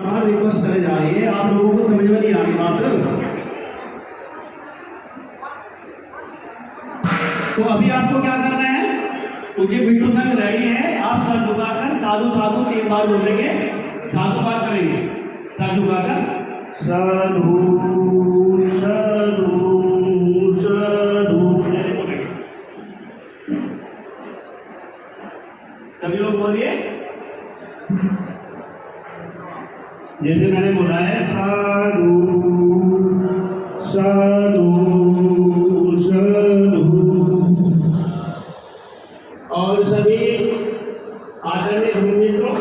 Request करे जा रही है, आप लोगों को समझ में नहीं आ रही बात। तो अभी आपको क्या करना है, मुझे बिट्टू संग रेडी है, आप सर झुकाकर साधु साधु 3 बार बोलेंगे, साधु बार करेंगे, सर झुकाकर साधु साधु साधु ऐसे बोलेंगे। सभी लोग बोलिए जैसे मैंने बोला है, साधु साधु साधु। और सभी आदरणीय गुरु मित्रों,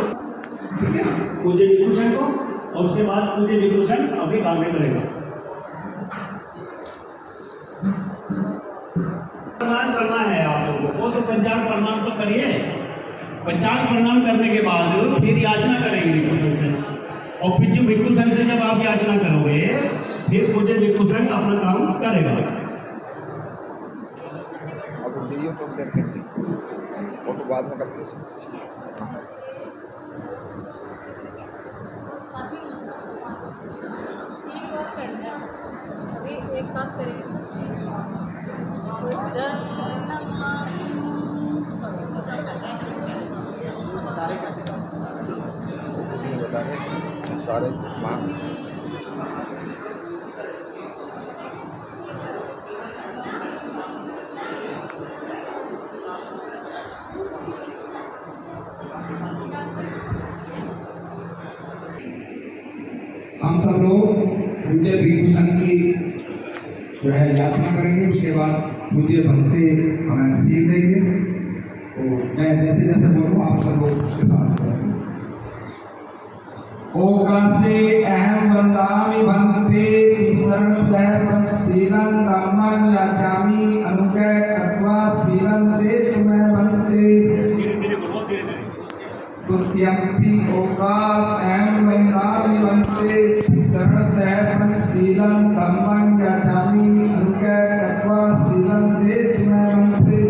ठीक है, पूज्य विभूषण को, और उसके बाद पूज्य विभूषण अपनी कार्य करेगा। प्रणाम करना है आप लोगों को, तो पंचांग प्रणाम तो करिए। पंचांग प्रणाम करने के बाद फिर याचना करेंगे विभूषण से, और फिर जो विभूषण से जब आप याचना करोगे, फिर पूज्य विभूषण अपना काम करेगा। फोटो बाद में करते हैं। एक साथ करेंगे। सारे हम सब लोग पूज्य विभूषण की जो है याचना करेंगे, उसके बाद पूज्य भक्ति हमें सीख देंगे। तो मैं जैसे जैसे बोलूँ आप सब लोग उसके साथ करेंगे। ओकार से अहम वंदामि भंते शरण सहपन शीलन धम्मं याचामि अनुग्रह कृत्वा शीलं ते तुम्हें भंते। तुत्यंपि ओकार अहम वंदामि भंते शरण सहपन शीलं धम्मं याचामि अनुग्रह कृत्वा शीलं ते तुम्हें भंते।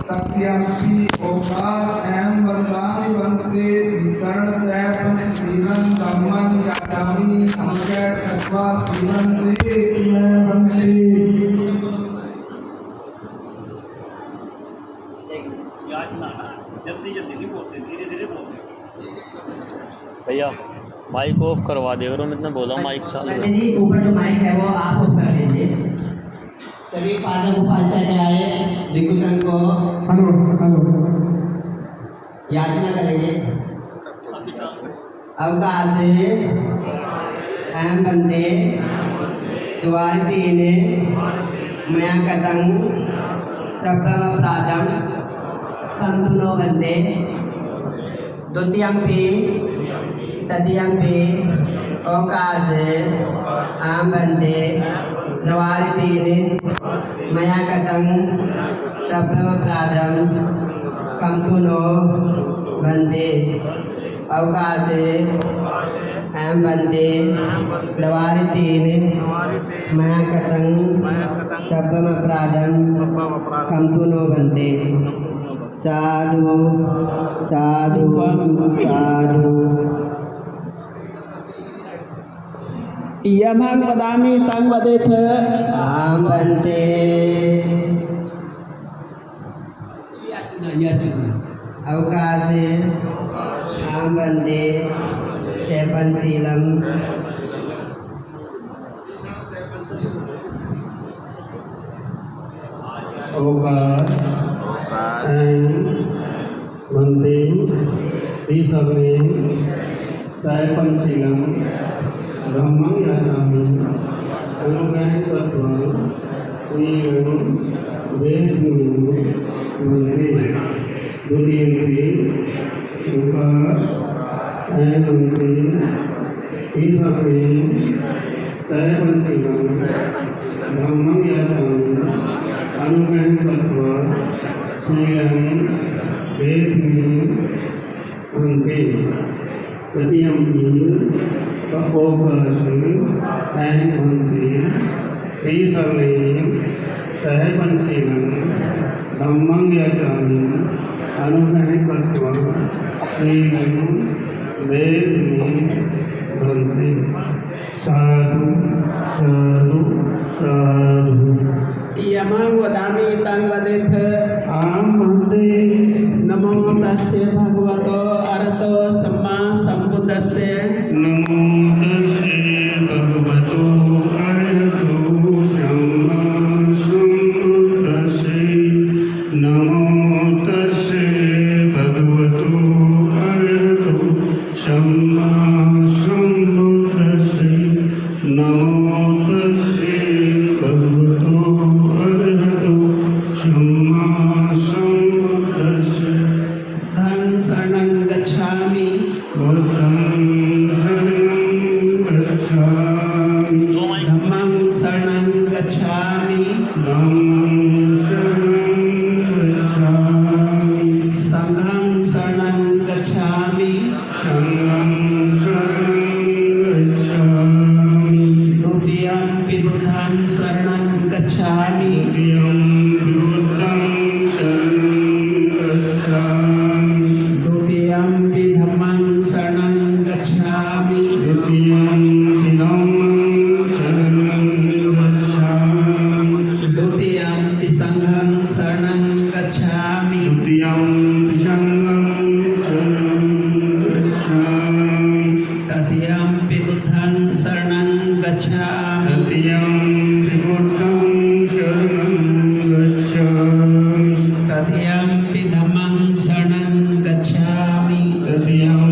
तत्यंपि ओकार अहम वंदामि भंते शरण सहपन शीलं धम्मं याचामि अनुग्रह कृत्वा शीलं ते तुम्हें भंते। याचना ना जल्दी जल्दी नहीं बोलते, धीरे धीरे बोलते। भैया माइक ऑफ करवा दे, उन्होंने बोला माइक चालू है। जी ऊपर जो माइक है वो आप ऑफ कर दीजिए। सभी पार्षद उपाध्याय विभूषण को हेलो हेलो याचना करेंगे। अवकाश से अहम बंदे द्वारितीन मया कतं सप्तमपराधं खंडुनो बंदे द्वितीयंपि तृतीयंपि अवकाश अहम बंदे द्वारितीन मया कतं सप्तमपराधं खंडुनो बंदे अवकाश अहम बंदे द्वारितीन मया कतं सप्तमपराधं खंडुनो बंदे। साधु साधु साधु। यमं वदामि तं वदेथ। आम बंदे अवकाश आम बंदे सेवन शीलम ओकार वंदे ईश्वरे सहपन शीलं धम्मं याचामि अनुग्रह कृत्वा शीलं वेदमुनि वंदे। द्वितीयंपि ओकार वंदे ईश्वरे सहपन शीलं धम्मं याचामि अनुग्रह कृत्वा शीलं वेदमुनि वंदे। तृतीयंपि ओकार वंदे ईश्वरे सहपन शीलं धम्मं याचामि अनुग्रह कृत्वा शीलं वेद में बनते साधु साधु साधु यमं वदामि तं वदेथ आम वन्दे नमो तस्य भगवतो अरहतो सम्मा सम्बुद्धस्य नमो तस्से भगवतो अरहतो सम्मा सम्बुद्धस्से नमो तस्से भगवतो अरहतो सम्मा सम्बुद्धस्से नमो तस्से भगवतो अरहतो सम्मा सम्बुद्धस्से धं शरणं गच्छामि बुद्धं शरणं गच्छामि धम्मं शरणं गच्छामि धम्मं शरणं गच्छामि संघं शरणं गच्छामि शरणं गच्छामि द्वितीयं बुद्धं शरणं गच्छामि द्वितीयं बुद्धं शरणं गच्छामि द्वितीयं धम्मं शरणं गच्छामि द्वितीयं धम्मं शरणं गच्छामि द्वितीयं संघं शरणं गच्छामि द्वितीयं संघं शरणं गच्छामि तृतीयं बुद्धं शरणं गच्छामि तृतीयं बुद्धं शरणं गच्छामि तृतीयं धम्मं शरणं गच्छामि तृतीयं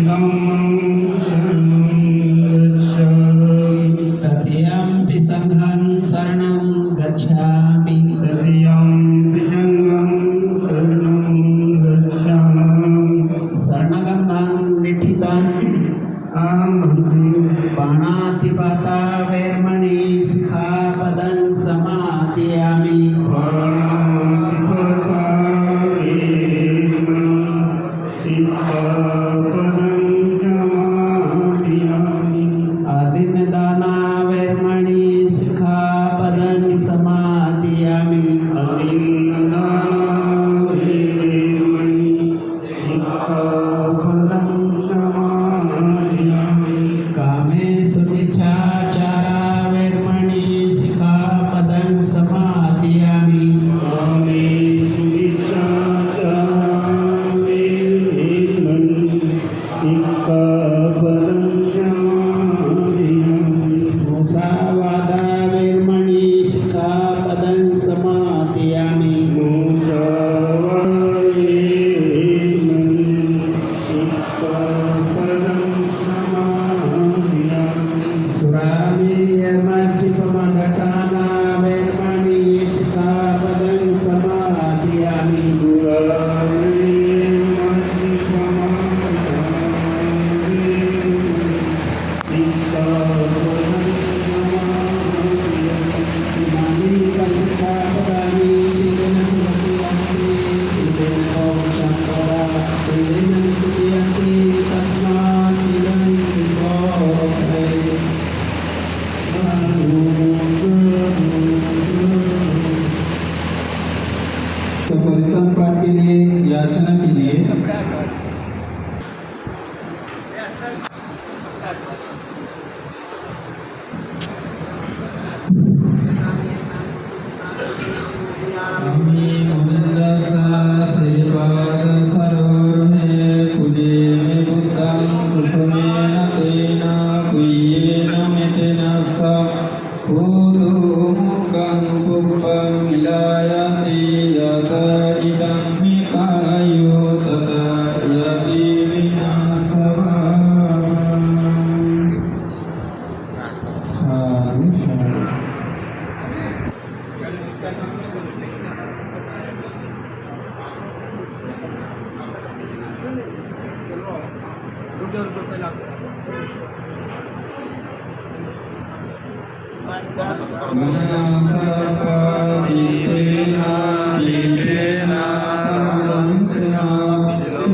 धम्मं शरणं गच्छामि तृतीयं संघं शरणं गच्छामि तृतीयं संघं शरणं गच्छामि शरणगमनं निठितं अहं वन्दे पाणातिपाता वैर्मणि शिखापदं समादयामि आदिनदाना वैर्मणि शिखापदं समादयामि कामेषु मिथ्याचारा वैर्मणि शिखापदं समादयामि मुसावादा वैर्मणि शिखापदं समादयामि सुरामेयमज्जिपमदकाना वैर्मणि शिखापदं समादयामि इमानि शिखापदानि शीलेन सुमतियन्ति शीलेन मोक्षम्पदा शीलेन निकुर्यन्ति तस्मात् शीलं विभोक्ते तो परित्राण पाठ के लिए याचना कीजिए। আমি মুজন্দাসা শ্রীপাদ সরোহে পুজে মে বুদ্ধং কুসুমেন তেনা কুইয়েন মেতেনা সা ভূতো মুখং পুষ্পং মিলায়াতি যথা ইদং মি কায়ো তথা ইয়াতি বিনাশভাবং। সাধু সাধু।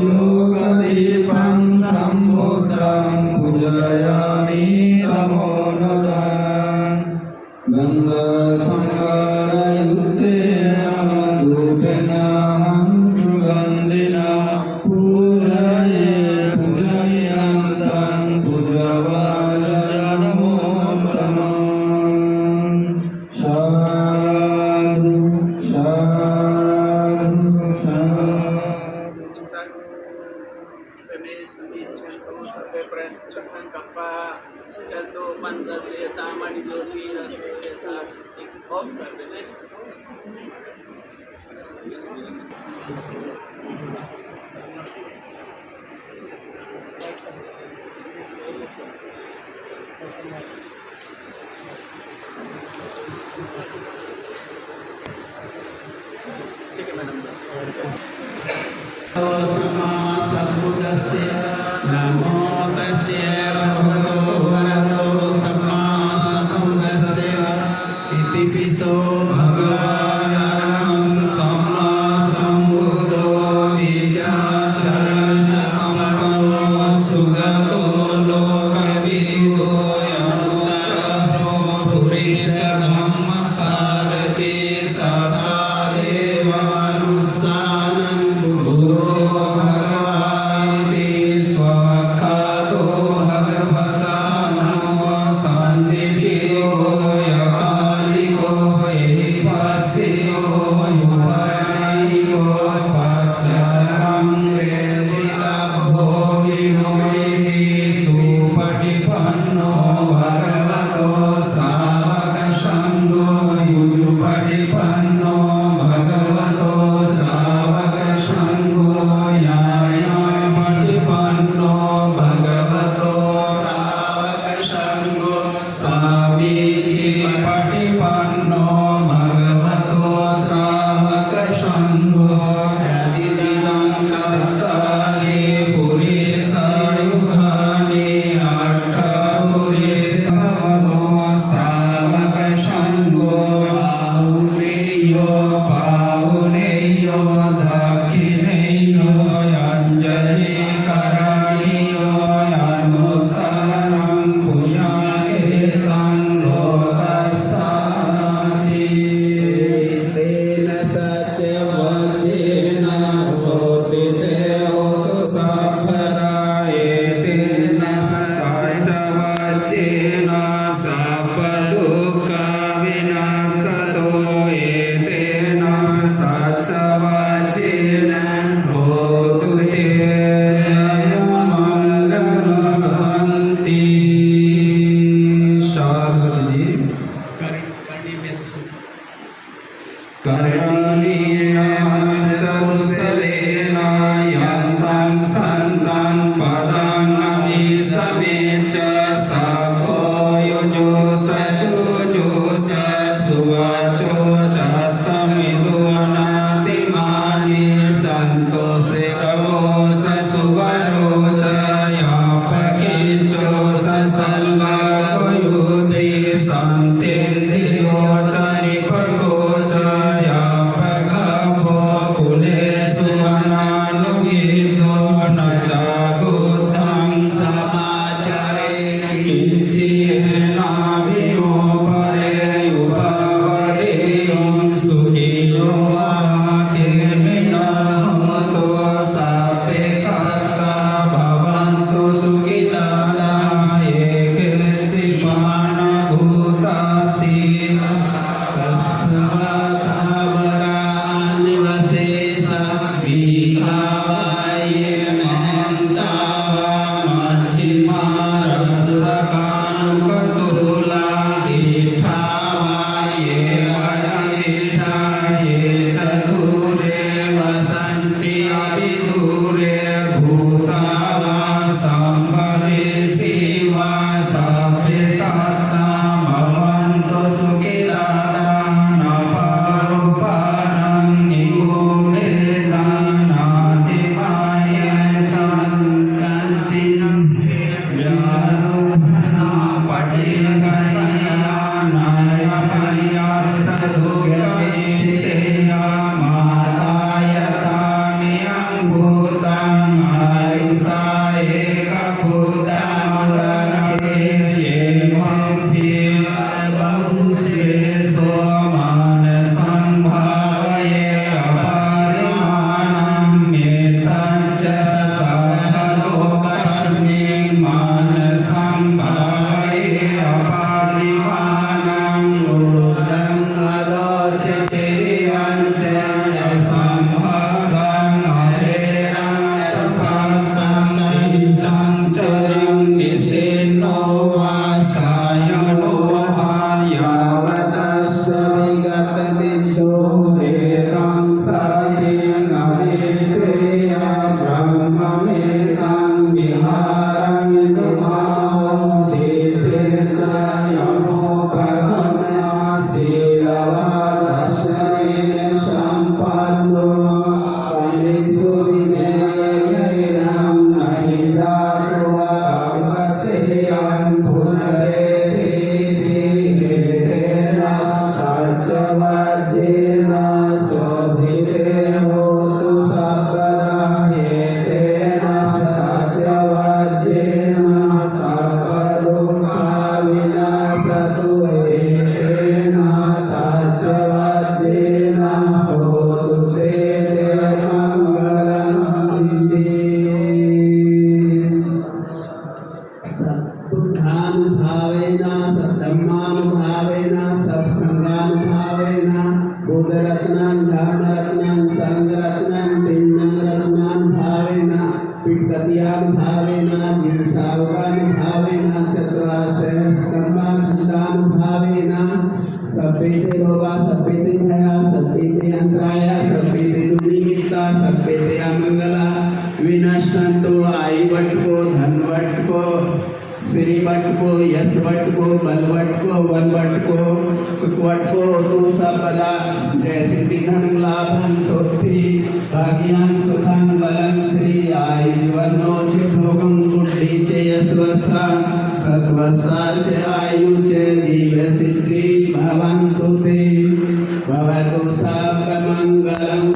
योगदीपं सम्बुद्धं पूजयामि नमोनुदां गन्धसंहारयुक्तेन धूपेन सुगन्धिना पूजये पूजनीया संकल्प चंदो पंद्रह से तामणी ज्योति ऑफ कर देना। ठीक है मैडम। नमो तस्य भगवतो वरदो सम्मा सम्बुद्धस्य इति पिसो भगवान् सम्मा सम्बुद्धो विद्याचरण सम्पन्नो सुगतो लोकविदो यमुत्तरो पुरीशब्रह्मसारथि सदा देवानुष्ठानं भूरो Jaya भावेन बुद्धरत्नं धर्मरत्नं संघरत्नं तिन्नं रत्नं भावेन पिटकतियान भावेन जीसावकान भावेन चतुराशय स्तंभाखंडान भावेन सभ्यते रोगा सभ्यते भया सभ्यते अंतराया सभ्यते दुर्निमित्ता सभ्यते अमंगला विनश्यन्तु आयु भट्ट को धन भट्ट को श्री भट्ट को यश भट्ट को बल भट्ट को वन भट्ट को सुख भट्ट को तू सबदा जय सिद्धि धन लाभन सोत्ति भाग्यान सुखन बलन श्री आयु जीवनो च भोगं गुड्डी च यशवसा सत्वसा च आयु च जीव सिद्धि भवन्तु ते भवतु सर्वमंगलं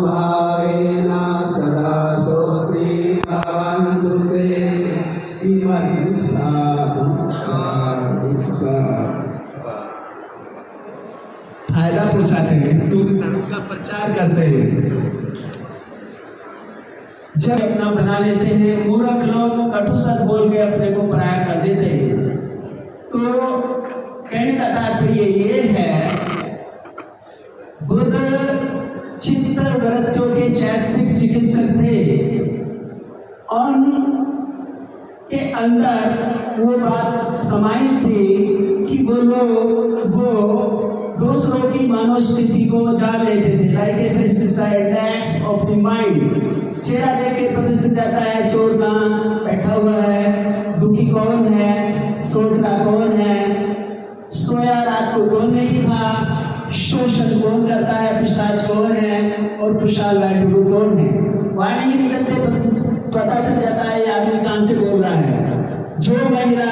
भावेन सदा सोत्रि भवन्तु ते इमं साधु फायदा पहुंचाते हैं तो धर्म का प्रचार करते हैं। जब अपना बना लेते हैं मूर्ख लोग कटु शब्द बोल के अपने को पराया कर देते हैं। तो कहने का तात्पर्य ये है बुद्ध चित्तर वृत्तियों के चैतसिक चिकित्सक थे और के अंदर वो बात समाई थी कि वो लोग वो दूसरों की मनोस्थिति को जान लेते थे। Like a attacks of the mind. चेहरा देख के पता चल जाता है चोर कहाँ बैठा हुआ है, दुखी कौन है, सोच रहा कौन है, सोया रात को कौन नहीं था, शोषण कौन करता है, पिशाच कौन है और खुशहाल बैठू कौन है। वाणी ही निकलते पता चल जाता है ये आदमी कहाँ से बोल रहा है। जो महिला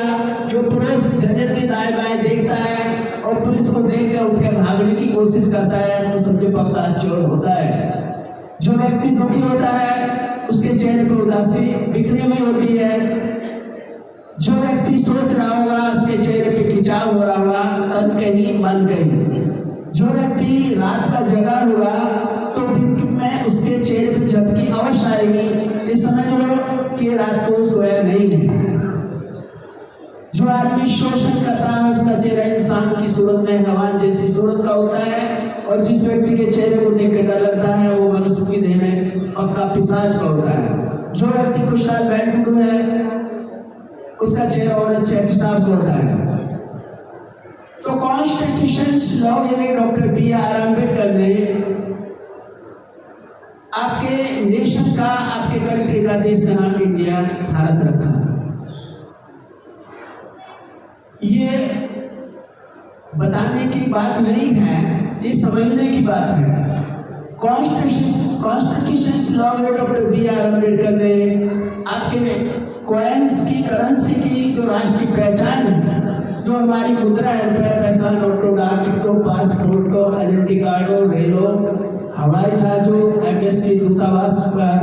जो पुरुष झंझट के दाएं बाएं देखता है और पुलिस को देख कर उठ कर भागने की कोशिश करता है तो समझे पक्का चोर होता है। जो व्यक्ति दुखी होता है उसके चेहरे पर उदासी बिखरी हुई होती है। जो व्यक्ति सोच रहा होगा उसके चेहरे पे खिंचाव हो रहा होगा, तन कहीं मन कहीं। जो व्यक्ति रात का जगा होगा तो दिन में उसके चेहरे पे झपकी अवश्य आएगी। ये समझ लो कि रात को सोया नहीं है। जो आदमी शोषण करता है उसका चेहरा इंसान की सूरत में हवान जैसी सूरत का होता है और जिस व्यक्ति के चेहरे को देख कर डर लगता है वो मनुष्य की देह में पक्का पिशाच का होता है। जो व्यक्ति खुशहाल बैठे हुए है उसका चेहरा और अच्छा पिशाब का होता है। तो कॉन्स्टिट्यूशन लॉ में डॉक्टर B.R. अम्बेडकर ने आपके नेशन का, आपके कंट्री का, देश का नाम इंडिया भारत रखा। ये बताने की बात नहीं है, ये समझने की बात है। कॉन्स्टिट्यूशन लॉ में डॉक्टर B.R. अम्बेडकर ने आपके कॉइन्स की, करेंसी की जो राष्ट्रीय पहचान है, जो हमारी मुद्रा है, रुपये, पैसा, नोटो, डाक टिकटों, पासपोर्टों, आइडेंटिटी कार्डों, रेलों, हवाई जहाजों, एम्बेसी, दूतावास पर,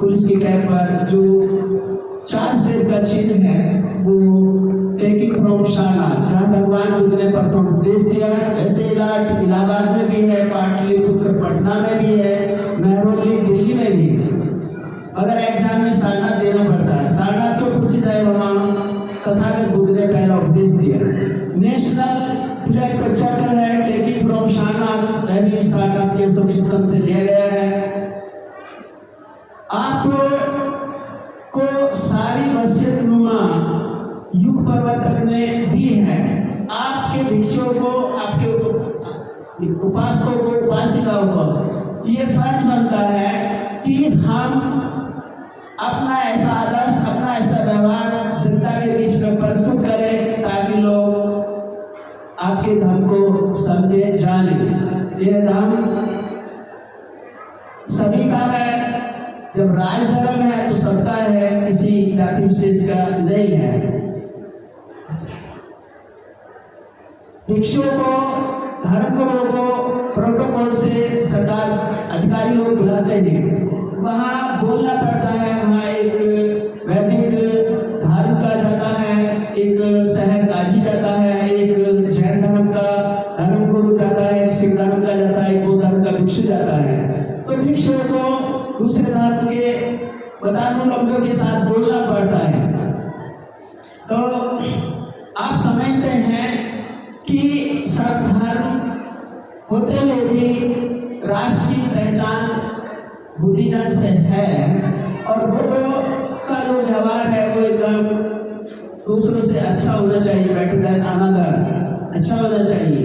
पुलिस की कैब पर जो 4 शेर का चिन्ह है वो टेकिंग फ्रॉम सारनाथ, जहाँ भगवान बुद्ध ने प्रथम उपदेश दिया है। ऐसे इलाहाबाद में भी है, पाटलिपुत्र पटना में भी है, मेहरौली दिल्ली में भी है। अगर एग्जाम में सारनाथ देना पड़ता है। सारनाथ क्यों प्रसिद्ध है? वहाँ तथागत बुद्ध ने पहला उपदेश दिया। नेशनल फ्लैग पर चक्र है, टेकिंग फ्रॉम सारनाथ, वह भी सारनाथ के सुखिस्तम से लिया गया है। आपको सारी वसीयतनुमा युग प्रवर्तक ने दी है। आपके भिक्षुओं को, आपके उपासकों को, उपासिकाओं को ये फर्ज बनता है कि हम अपना ऐसा आदर्श, अपना ऐसा व्यवहार जनता के बीच में प्रस्तुत करें ताकि लोग आपके धर्म को समझे, जाने। यह धर्म सभी का है। जब राज धर्म है तो सबका है, किसी जाति विशेष का नहीं है। भिक्षुओं को धर्म गुरुओं को प्रोटोकॉल से सरकार अधिकारी लोग बुलाते हैं, वहाँ बोलना पड़ता है। वहाँ एक वैदिक धर्म का जाता है, एक शहर काजी जाता है, एक जैन धर्म का धर्म गुरु जाता है, एक सिख धर्म का जाता है, एक बौद्ध धर्म का भिक्षु जाता है। तो भिक्षुओं को दूसरे धर्म के पदानुलंबियों के साथ बोलना पड़ता है। तो आप समझते हैं कि सब धर्म होते हुए भी राष्ट्र की पहचान बुद्धिज्म से है, और बुद्धों का जो व्यवहार है वो एकदम दूसरों से अच्छा होना चाहिए, बेटर देन अनदर, अच्छा होना चाहिए।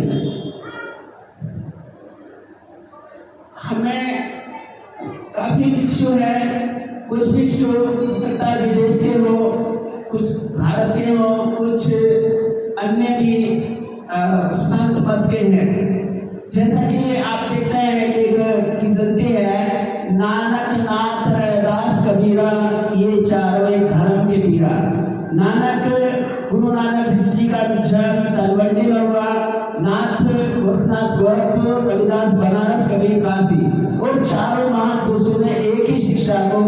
हमें काफी भिक्षु है, कुछ भिक्षु हो सकता है विदेश के हो, कुछ भारत के हो, कुछ अन्य भी संत पद के हैं। जैसा कि आप देखते हैं कि एक किंवदंती है, नानक नाथ रैदास कबीरा ये चारों एक धर्म के पीरा। नानक गुरु नानक जी का जन्म तलवंडी में हुआ, नाथ गोरखनाथ गोरखपुर, रविदास बनारस, कबीर काशी, और चारों महान पुरुषों ने एक ही शिक्षा को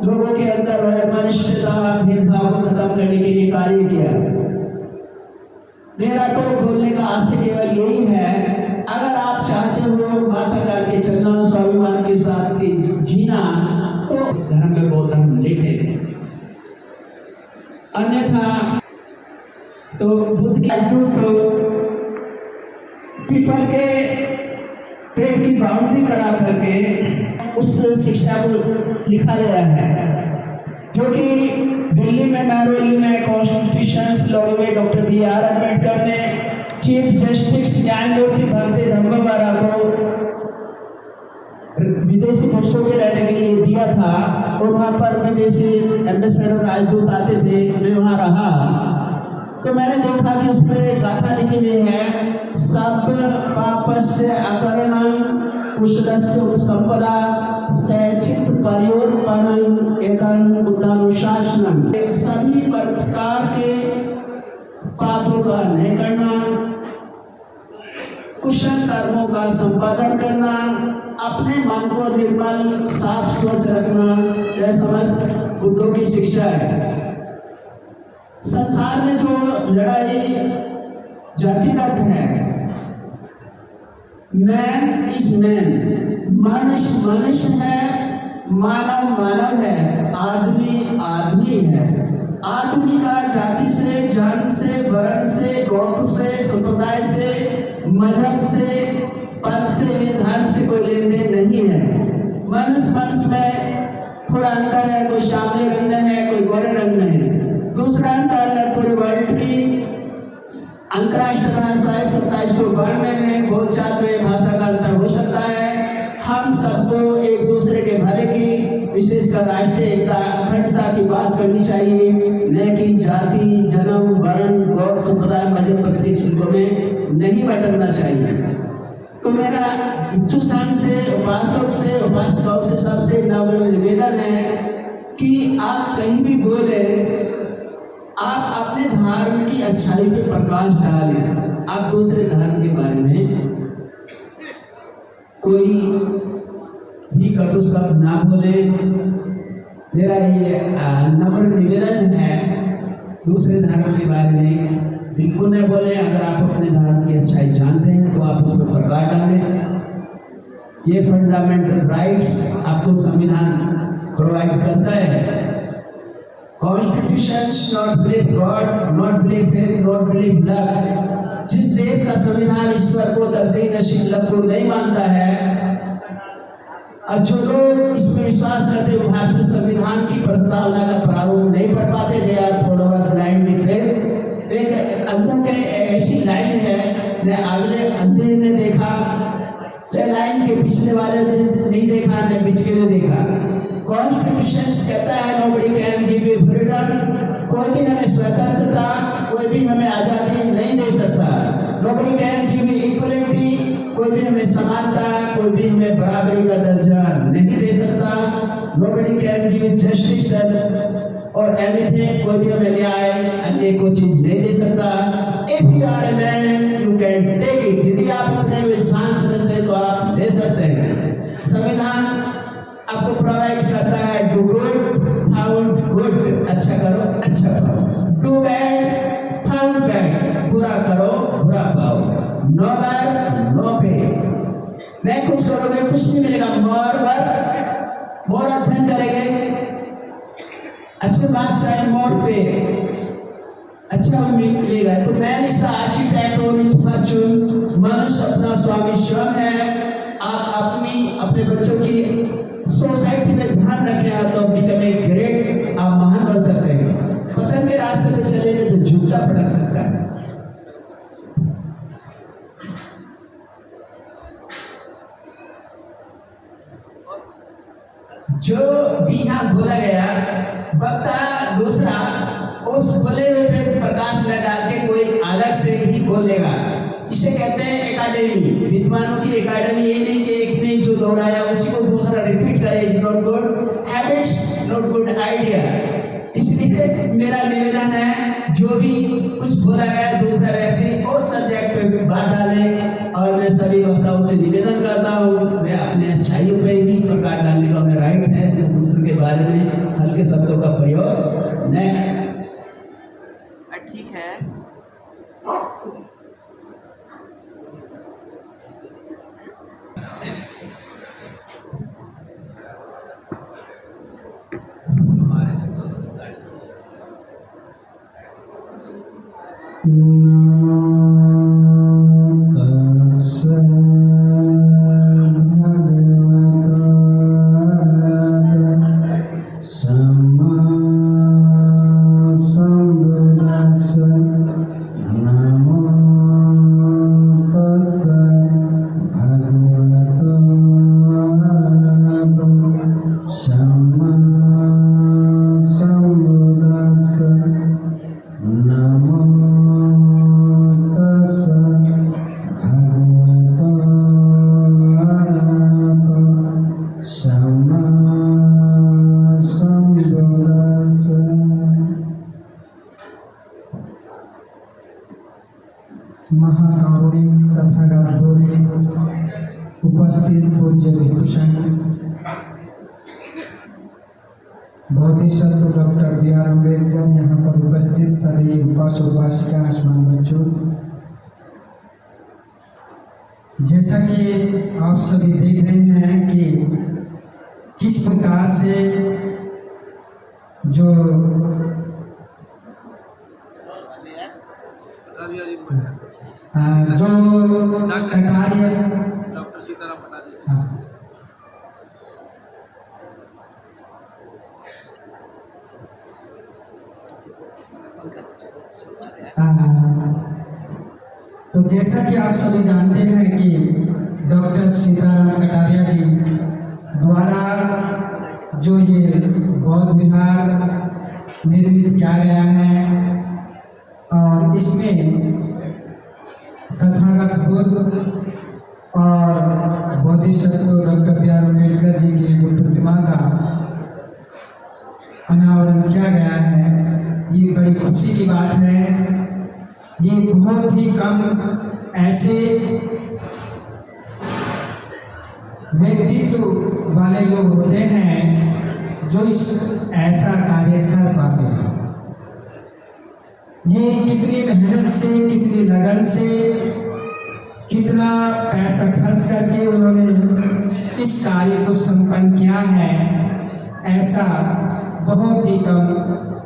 लोगों के अंदर मनुष्यता भेदभाव को खत्म करने के लिए कार्य किया। मेरा तो बोलने का आशय केवल यही है, अगर आप चाहते हो माता काल के चरणों स्वाभिमान के साथ जीना तो धर्म में बौद्ध धर्म लेके, अन्यथा तो बुद्ध की तो पीपल के पेड़ की बाउंड्री करा करके उस शिक्षा को लिखा गया है, जो कि दिल्ली में महरौली में कॉन्स्टिट्यूशन लड़े हुए डॉक्टर B.R. अम्बेडकर ने चीफ जस्टिस न्यायमूर्ति भंते धम्मपारा को विदेशी भाषाओं के रहने के लिए दिया था, और वहाँ पर विदेशी एम्बेसडर राजदूत आते थे। मैं वहाँ रहा तो मैंने देखा कि उसमें गाथा लिखी हुई है, सब पापस्य अकरणं कुशलस्य उपसंपदा सचित पर्योत्पन्नं एतं बुद्धानुशासनम्। सभी प्रकार के पापों का नहीं करना, कुशल कर्मों का संपादन करना, अपने मन को निर्मल साफ स्वच्छ रखना, यह समस्त बुद्धों की शिक्षा है। संसार में जो लड़ाई जातिगत है, मैन इज मैन, मनुष्य मनुष्य है, मानव मानव है, आदमी आदमी है। आदमी का जाति से, जन से, वर्ण से, गोत्र से, संप्रदाय से, मजहब से, पद से, धर्म से कोई लेन देन नहीं है। मनुष्य मनुष्य में थोड़ा अंतर है, कोई श्यामले रंग में है, कोई गोरे रंग में है। दूसरा अंतर है पूरे वर्ल्ड की अंतर्राष्ट्रीय भाषाएं 2700 वर्ण में है, बोलचाल में भाषा का अंतर हो सकता है। हम सबको एक दूसरे के भले की, विशेषकर राष्ट्रीय एकता अखंडता की बात करनी चाहिए, न कि जाति, जन्म, वर्ण, गौर, संप्रदाय, मजहब, प्रकृति शिल्पों में नहीं बटना चाहिए। तो मेरा भिक्षु संघ से, उपासक से, उपासिकाओं से सबसे नम्र निवेदन है कि आप कहीं भी बोले, आप अपने धर्म की अच्छाई पे प्रकाश डालें। आप दूसरे धर्म के बारे में कोई भी कटु शब्द ना बोले। मेरा ये नम्र निवेदन है, दूसरे धर्म के बारे में बिल्कुल नहीं बोले। अगर आप अपने धर्म की अच्छाई जानते हैं तो आप उस पर प्रकाश डालें। ये फंडामेंटल राइट्स आपको संविधान प्रोवाइड करता है। Constitution not believe God, not believe faith, not believe love. जिस देश का संविधान ईश्वर को, तकदीर नशीब लव को नहीं मानता है, और जो लोग इसमें विश्वास करते हैं, भारत से संविधान की प्रस्तावना का प्रारूप नहीं पढ़ पाते, they are follower blind in faith. एक अंधों के ऐसी लाइन है, न अगले अंधे ने देखा, न लाइन के पिछले वाले ने नहीं देखा, न बीच के ने देखा। कॉन्स्टिट्यूशन कहता है nobody can give you freedom, कोई भी हमें स्वतंत्रता, कोई भी हमें आजादी नहीं दे सकता। Nobody can give you equality, कोई भी हमें समानता, कोई भी हमें बराबरी का दर्जा नहीं दे सकता। Nobody can give you justice और एनीथिंग, कोई भी हमें न्याय अन्य कोई चीज नहीं दे सकता। If you are a man you can and take it. यदि आप अपने में शान समझते हैं तो आप ले सकते हैं। संविधान आपको प्रोवाइड करता है डू गुड फाउंड गुड, अच्छा करो अच्छा पाओ, डू बैड फाउंड बैड, बुरा करो बुरा पाओ, नो बैड नो पे। नहीं कुछ करोगे कुछ नहीं मिलेगा, मोर अध्ययन करेंगे अच्छे मार्क्स आए मोर पे अच्छा मिलेगा। तो man is the architect of his Fortune, मनुष्य अपना स्वामी स्वयं है। आप अपने बच्चों की सोसाइटी में ध्यान रखें तो बिकम ए ग्रेट, आप महान बन सकते हैं। पतन के रास्ते पे चलेंगे तो झुकना पड़ सकता है। जो भी यहाँ बोला गया वक्ता दूसरा उस बोले हुए पे प्रकाश न डाल के कोई अलग से ही बोलेगा। इसे कहते हैं एकेडमी, विद्वानों की एकेडमी। ये नहीं कि एक ने जो दोहराया उसी को दूसरा रिपीट करे, is not good habits, not good idea. इसलिए मेरा निवेदन है जो भी कुछ बोला गया दूसरा व्यक्ति और सब्जेक्ट पे बात डाले। और मैं सभी वक्ताओं से निवेदन करता हूँ, मैं अपने अच्छाइयों पे ही प्रकाश डालने का मेरा राइट है, मैं दूसरों के बारे में हल्के शब्दों का प्रयोग नहीं। ठीक है। महाकारुणिक तथागत उपस्थित पूज्य भिक्षु संघ, Bodhisattva doctor B R Ambedkar, यहाँ पर उपस्थित सभी उपासक उपासिका आसमान बच्चों, जैसा कि आप सभी देख रहे हैं कि किस प्रकार से जो कार्य डॉक्टर सीताराम पटारिया, तो जैसा कि आप सभी जानते हैं कि डॉक्टर सीताराम कटारिया जी द्वारा जो ये बौद्ध विहार निर्मित किया गया है और इसमें तथागत बुद्ध और Bodhisattva doctor B R Ambedkar ji की जो प्रतिमा का अनावरण किया गया है, ये बड़ी खुशी की बात है। ये बहुत ही कम ऐसे व्यक्तित्व वाले लोग होते हैं जो इस ऐसा कार्य कर पाते हैं। ये कितनी मेहनत से, कितनी लगन से, कितना पैसा खर्च करके उन्होंने इस कार्य को संपन्न किया है, ऐसा बहुत ही कम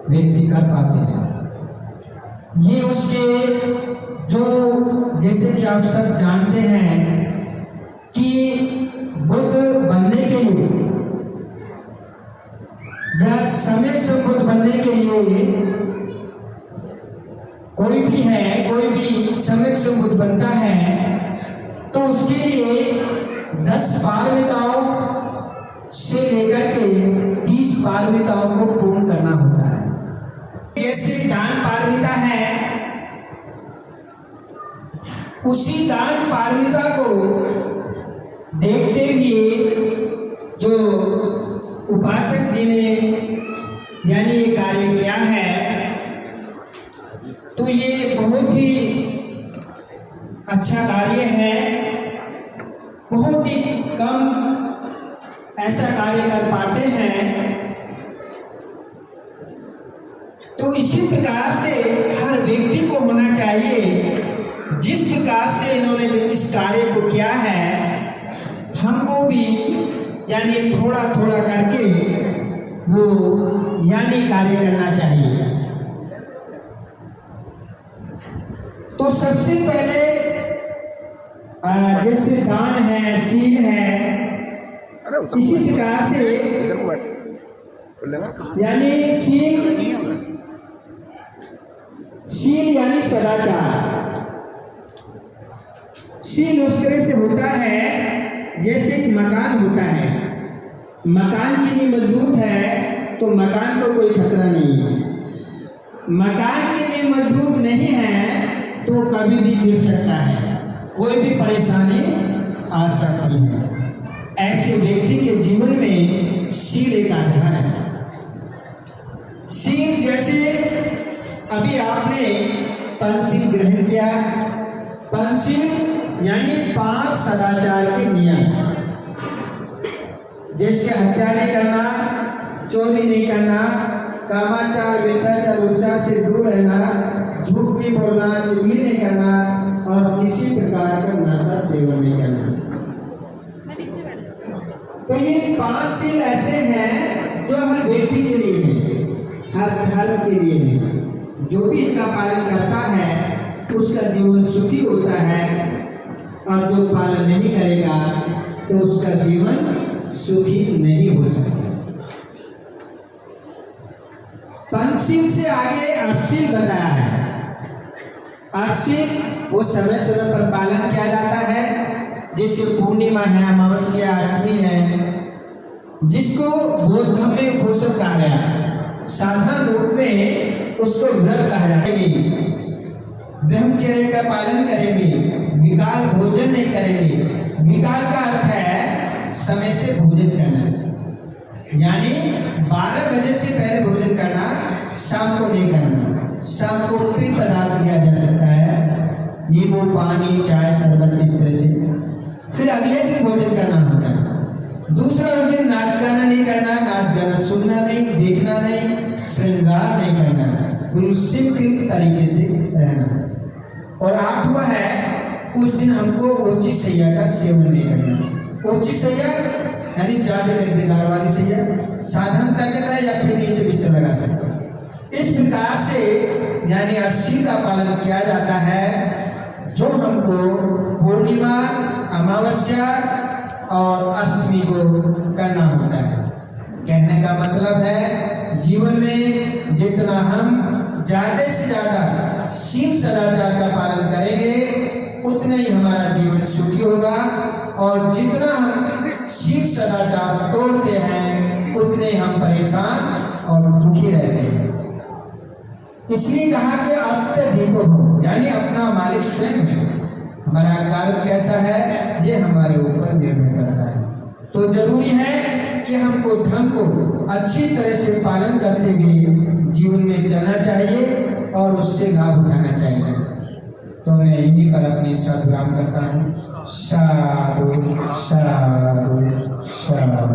व्यक्ति कर पाते हैं। ये उसके जो जैसे कि आप सब जानते हैं कि बुद्ध बनने के लिए या समय से बुद्ध बनने के लिए कोई भी समय से बुद्ध बनता है तो उसके लिए 10 पारमिताओं से लेकर के 30 पारमिताओं को पूर्ण करना होता है। जैसे दान पारमिता है, उसी दान पारमिता को देखते हुए जो उपासक जी ने यानी ये कार्य किया है, तो ये बहुत ही अच्छा कार्य है, बहुत ही कम ऐसा कार्य कर पाते हैं। तो इसी प्रकार से हर व्यक्ति को होना चाहिए, जिस प्रकार से इन्होंने इस कार्य को किया है, हमको भी यानी थोड़ा थोड़ा करके वो यानी कार्य करना चाहिए। तो सबसे पहले जैसे दान है, सील है, अरे उधर इसी प्रकार से इधर को बैठे खुलेगा। यानी सील यानी सदाचार। सील उस तरह से होता है जैसे एक मकान होता है, मकान के लिए मजबूत है तो मकान को कोई खतरा नहीं है, मकान के लिए मजबूत नहीं है तो कभी भी गिर सकता है, कोई भी परेशानी आ सकती है। ऐसे व्यक्ति के जीवन में सील एक आधार है। सील जैसे अभी आपने पंचशील ग्रहण किया, पंचशील यानी 5 सदाचार के नियम, जैसे हत्या नहीं करना, चोरी नहीं करना, कामाचार, व्यभिचार, व्यभिचार से दूर रहना, झूठ नहीं बोलना, चुगली नहीं करना और किसी प्रकार का नशा सेवन नहीं करना। तो ये 5 सील ऐसे हैं जो हर व्यक्ति के लिए है, हर धर्म के लिए है। जो भी इनका पालन करता है उसका जीवन सुखी होता है, और जो पालन नहीं करेगा तो उसका जीवन सुखी नहीं हो सकता। पंचशील से आगे 8 सील बताया है। 8 सील वो समय समय पर पालन किया जाता है, जैसे पूर्णिमा है, अमावस्या, अष्टमी है, जिसको बौद्ध धर्म में घोषित कहा गया। साधारण रूप में उसको व्रत कहा जाता है। ब्रह्मचर्य का पालन करेंगे, विकाल भोजन नहीं करेंगे। विकाल का अर्थ है समय से भोजन करना, यानी 12 बजे से पहले भोजन करना, शाम को नहीं करना। शाम को पेय पदार्थ लिया जा सकता है, नींबू पानी, चाय, शरबत, इस तरह से। फिर अगले दिन भोजन करना होता है। दूसरा दिन नाच गाना नहीं करना, नाच गाना सुनना नहीं, देखना नहीं, श्रृंगार नहीं करना, बिल्कुल सिंपल तरीके से रहना। और 8वां है, उस दिन हमको ऊंची सैया का सेवन नहीं करना। ऊंची सैया यानी ज्यादा गद्देदार वाली सैया, साधारण ताकत है या फिर नीचे बिस्तर लगा सकते हैं। इस प्रकार से यानी 8 सील का पालन किया जाता है, जो हमको पूर्णिमा, अमावस्या और अष्टमी को करना होता है। कहने का मतलब है जीवन में जितना हम ज़्यादा से ज़्यादा सील सदाचार का पालन करेंगे उतना ही हमारा जीवन सुखी होगा, और जितना हम सील सदाचार तोड़ते हैं उतने हम परेशान और दुखी रहते हैं। इसलिए कहा कि अत्यधिक हो, यानी अपना मालिक स्वयं है। हमारा कार्य कैसा है ये हमारे ऊपर निर्भर करता है। तो जरूरी है कि हमको धर्म को अच्छी तरह से पालन करते हुए जीवन में चलना चाहिए और उससे लाभ उठाना चाहिए। तो मैं यहीं पर अपनी साधुराम करता हूँ। साधु साधु साधु।